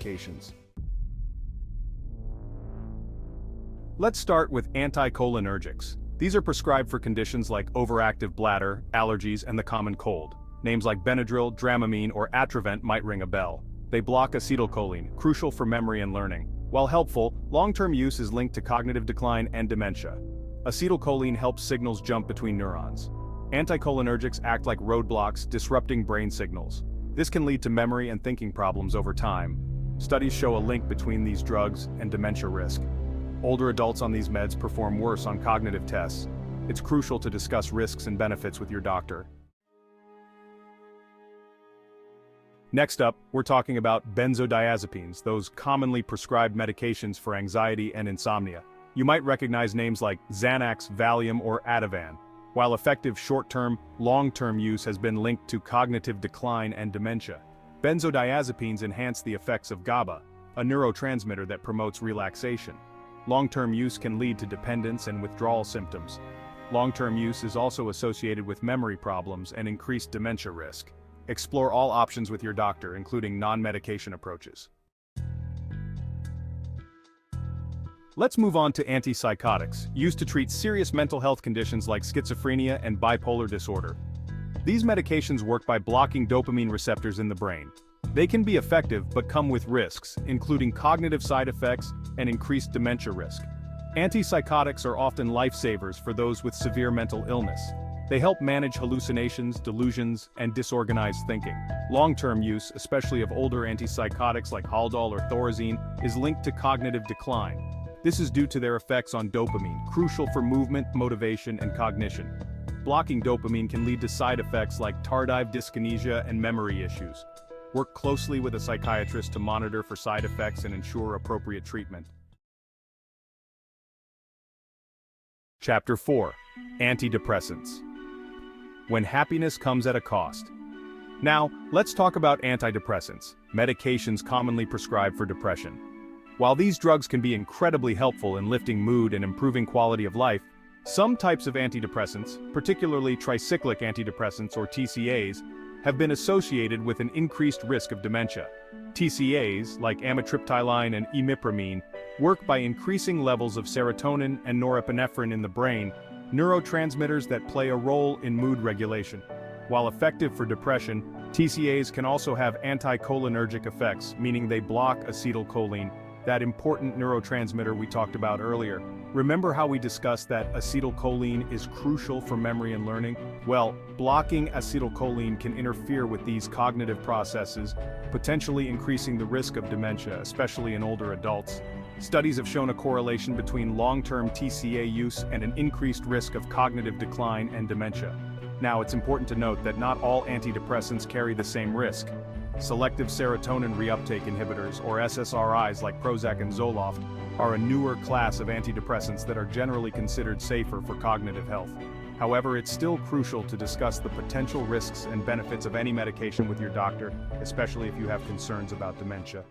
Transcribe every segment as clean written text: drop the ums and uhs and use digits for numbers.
medications. Let's start with anticholinergics. These are prescribed for conditions like overactive bladder, allergies, and the common cold. Names like Benadryl, Dramamine, or Atrovent might ring a bell. They block acetylcholine, crucial for memory and learning. While helpful, long-term use is linked to cognitive decline and dementia. Acetylcholine helps signals jump between neurons. Anticholinergics act like roadblocks, disrupting brain signals. This can lead to memory and thinking problems over time. Studies show a link between these drugs and dementia risk. Older adults on these meds perform worse on cognitive tests. It's crucial to discuss risks and benefits with your doctor. Next up, we're talking about benzodiazepines, those commonly prescribed medications for anxiety and insomnia. You might recognize names like Xanax, Valium, or Ativan. While effective short-term, long-term use has been linked to cognitive decline and dementia, benzodiazepines enhance the effects of GABA, a neurotransmitter that promotes relaxation. Long-term use can lead to dependence and withdrawal symptoms. Long-term use is also associated with memory problems and increased dementia risk. Explore all options with your doctor, including non-medication approaches. Let's move on to antipsychotics, used to treat serious mental health conditions like schizophrenia and bipolar disorder. These medications work by blocking dopamine receptors in the brain. They can be effective but come with risks, including cognitive side effects and increased dementia risk. Antipsychotics are often lifesavers for those with severe mental illness. They help manage hallucinations, delusions, and disorganized thinking. Long-term use, especially of older antipsychotics like Haldol or Thorazine, is linked to cognitive decline. This is due to their effects on dopamine, crucial for movement, motivation, and cognition. Blocking dopamine can lead to side effects like tardive dyskinesia and memory issues. Work closely with a psychiatrist to monitor for side effects and ensure appropriate treatment. Chapter 4. Antidepressants. When happiness comes at a cost. Now, let's talk about antidepressants, medications commonly prescribed for depression. While these drugs can be incredibly helpful in lifting mood and improving quality of life, some types of antidepressants, particularly tricyclic antidepressants or TCAs, have been associated with an increased risk of dementia. TCAs, like amitriptyline and imipramine, work by increasing levels of serotonin and norepinephrine in the brain, neurotransmitters that play a role in mood regulation. While effective for depression, TCAs can also have anticholinergic effects, meaning they block acetylcholine, that important neurotransmitter we talked about earlier. Remember how we discussed that acetylcholine is crucial for memory and learning? Well, blocking acetylcholine can interfere with these cognitive processes, potentially increasing the risk of dementia, especially in older adults. Studies have shown a correlation between long-term TCA use and an increased risk of cognitive decline and dementia. Now, it's important to note that not all antidepressants carry the same risk. Selective serotonin reuptake inhibitors, or SSRIs like Prozac and Zoloft, are a newer class of antidepressants that are generally considered safer for cognitive health. However, it's still crucial to discuss the potential risks and benefits of any medication with your doctor, especially if you have concerns about dementia.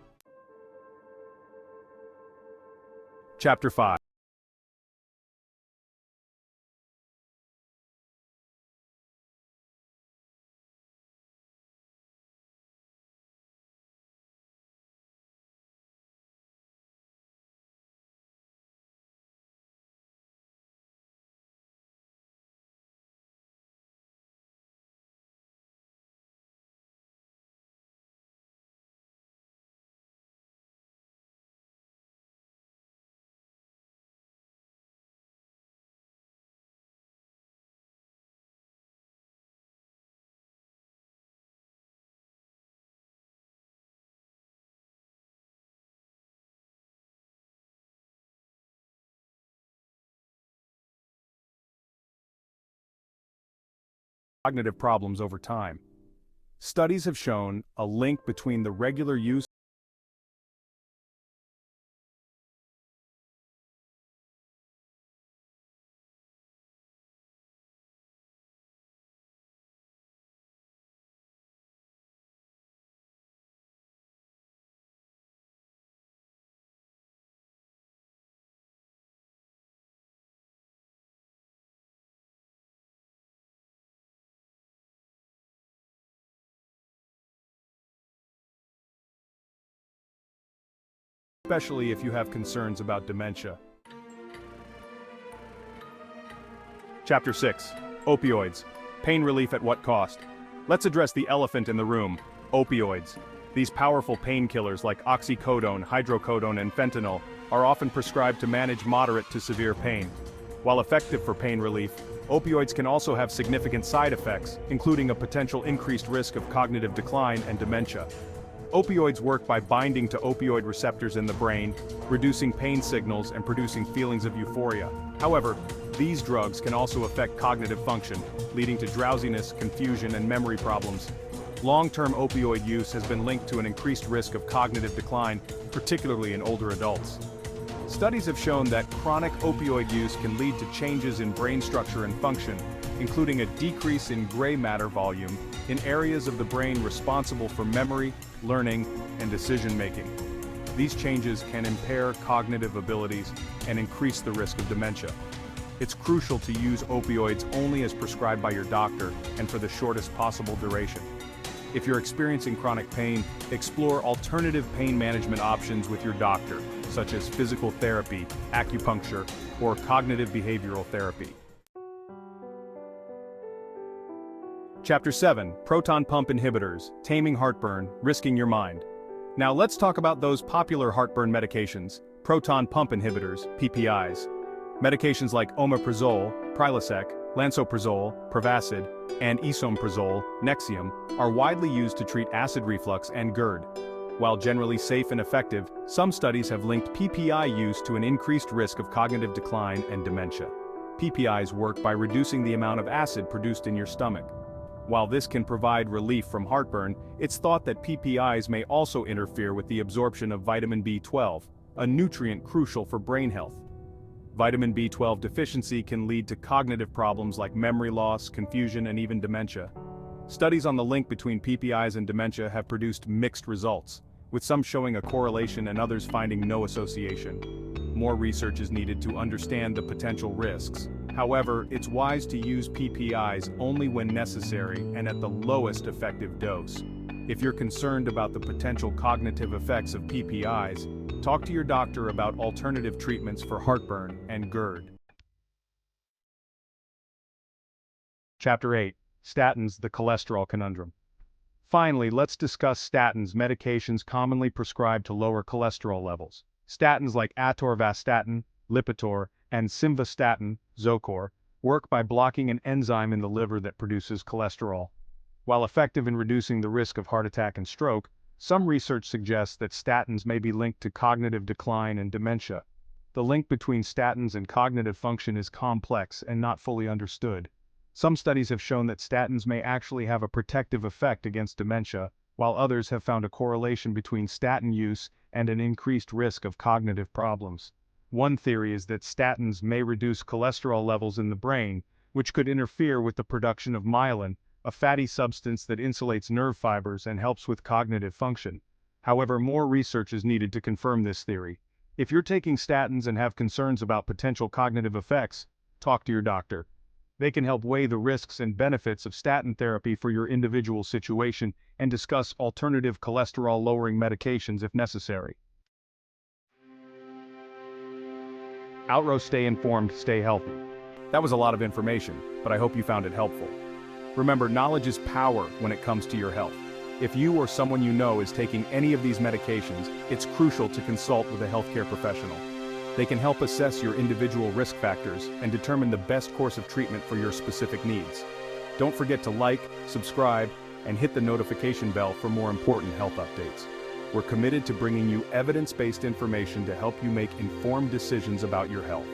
Chapter 5. Cognitive problems over time. Studies have shown a link between the regular use especially if you have concerns about dementia. Chapter 6. Opioids. Pain relief at what cost? Let's address the elephant in the room, opioids. These powerful painkillers like oxycodone, hydrocodone, and fentanyl are often prescribed to manage moderate to severe pain. While effective for pain relief, opioids can also have significant side effects, including a potential increased risk of cognitive decline and dementia. Opioids work by binding to opioid receptors in the brain, reducing pain signals and producing feelings of euphoria. However, these drugs can also affect cognitive function, leading to drowsiness, confusion, and memory problems. Long-term opioid use has been linked to an increased risk of cognitive decline, particularly in older adults. Studies have shown that chronic opioid use can lead to changes in brain structure and function, including a decrease in gray matter volume in areas of the brain responsible for memory, learning, and decision-making. These changes can impair cognitive abilities and increase the risk of dementia. It's crucial to use opioids only as prescribed by your doctor and for the shortest possible duration. If you're experiencing chronic pain, explore alternative pain management options with your doctor, such as physical therapy, acupuncture, or cognitive behavioral therapy. Chapter 7. Proton pump inhibitors, taming heartburn, risking your mind. Now let's talk about those popular heartburn medications, proton pump inhibitors, PPIs. Medications like omeprazole, Prilosec, lansoprazole, Prevacid, and esomeprazole, Nexium, are widely used to treat acid reflux and GERD. While generally safe and effective, some studies have linked PPI use to an increased risk of cognitive decline and dementia. PPIs work by reducing the amount of acid produced in your stomach. While this can provide relief from heartburn, it's thought that PPIs may also interfere with the absorption of vitamin B12, a nutrient crucial for brain health. Vitamin B12 deficiency can lead to cognitive problems like memory loss, confusion, and even dementia. Studies on the link between PPIs and dementia have produced mixed results, with some showing a correlation and others finding no association. More research is needed to understand the potential risks. However, it's wise to use PPIs only when necessary and at the lowest effective dose. If you're concerned about the potential cognitive effects of PPIs, talk to your doctor about alternative treatments for heartburn and GERD. Chapter 8. Statins, the Cholesterol Conundrum. Finally, let's discuss statins, medications commonly prescribed to lower cholesterol levels. Statins like atorvastatin, Lipitor, and simvastatin, Zocor, work by blocking an enzyme in the liver that produces cholesterol. While effective in reducing the risk of heart attack and stroke, some research suggests that statins may be linked to cognitive decline and dementia. The link between statins and cognitive function is complex and not fully understood. Some studies have shown that statins may actually have a protective effect against dementia, while others have found a correlation between statin use and an increased risk of cognitive problems. One theory is that statins may reduce cholesterol levels in the brain, which could interfere with the production of myelin, a fatty substance that insulates nerve fibers and helps with cognitive function. However, more research is needed to confirm this theory. If you're taking statins and have concerns about potential cognitive effects, talk to your doctor. They can help weigh the risks and benefits of statin therapy for your individual situation and discuss alternative cholesterol-lowering medications if necessary. Outro, stay informed, stay healthy. That was a lot of information, but I hope you found it helpful. Remember, knowledge is power when it comes to your health. If you or someone you know is taking any of these medications, it's crucial to consult with a healthcare professional. They can help assess your individual risk factors and determine the best course of treatment for your specific needs. Don't forget to like, subscribe, and hit the notification bell for more important health updates. We're committed to bringing you evidence-based information to help you make informed decisions about your health.